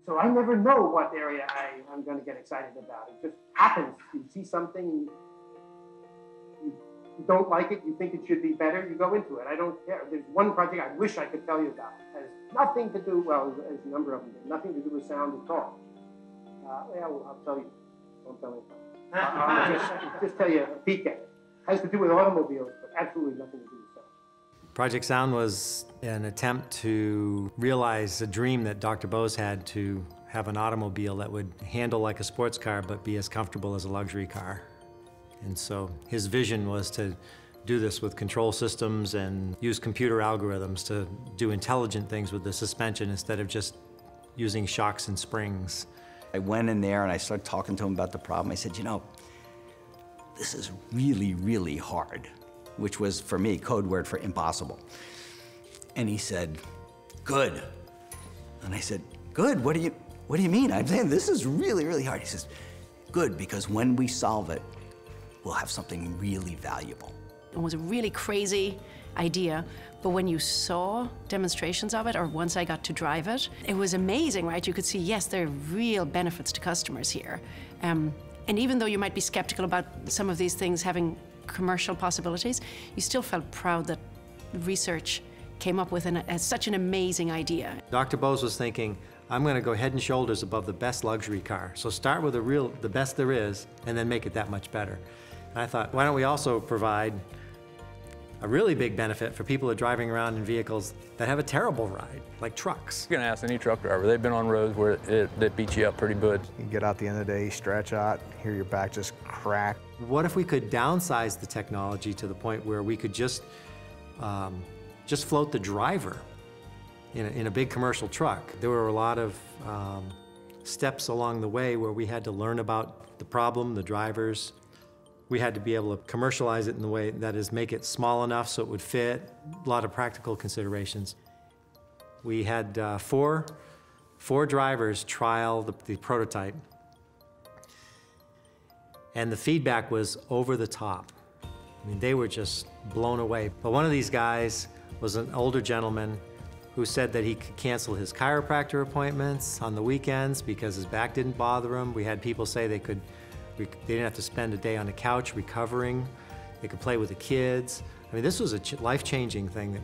So I never know what area I'm going to get excited about. It just happens. You see something, you don't like it, you think it should be better, you go into it. I don't care. There's one project I wish I could tell you about. It has nothing to do, well, there's a number of them, but nothing to do with sound at all. Yeah, well, I'll tell you. Don't tell anyone. I'll just tell you a peek at it. It has to do with automobiles, but absolutely nothing to do with sound. Project Sound was an attempt to realize a dream that Dr. Bose had to have an automobile that would handle like a sports car but be as comfortable as a luxury car. And so his vision was to do this with control systems and use computer algorithms to do intelligent things with the suspension instead of just using shocks and springs. I went in there and I started talking to him about the problem. I said, you know, this is really, really hard, which was, for me, code word for impossible. And he said, good. And I said, good? What do you mean? I'm saying this is really, really hard. He says, good, because when we solve it, we'll have something really valuable. It was a really crazy idea, but when you saw demonstrations of it, or once I got to drive it, it was amazing, right? You could see, yes, there are real benefits to customers here. And even though you might be skeptical about some of these things having commercial possibilities, you still felt proud that research came up with such an amazing idea. Dr. Bose was thinking, I'm going to go head and shoulders above the best luxury car. So start with the best there is, and then make it that much better. And I thought, why don't we also provide a really big benefit for people who are driving around in vehicles that have a terrible ride, like trucks. You can ask any truck driver. They've been on roads where that beat you up pretty good. You get out the end of the day, stretch out, hear your back just crack. What if we could downsize the technology to the point where we could just float the driver in a big commercial truck? There were a lot of steps along the way where we had to learn about the problem, the drivers. We had to be able to commercialize it in the way that is, make it small enough so it would fit, a lot of practical considerations. We had four drivers trial the prototype, and the feedback was over the top. I mean, they were just blown away. But one of these guys was an older gentleman who said that he could cancel his chiropractor appointments on the weekends because his back didn't bother him. We had people say they didn't have to spend a day on the couch recovering. They could play with the kids. I mean, this was a life-changing thing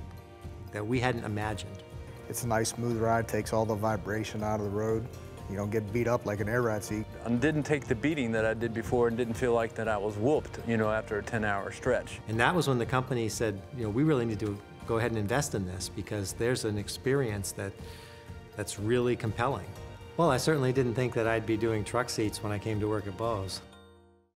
that we hadn't imagined. It's a nice, smooth ride, takes all the vibration out of the road. You don't get beat up like an air ride seat. I didn't take the beating that I did before and didn't feel like that I was whooped, you know, after a 10-hour stretch. And that was when the company said, you know, we really need to go ahead and invest in this because there's an experience that's really compelling. Well, I certainly didn't think that I'd be doing truck seats when I came to work at Bose.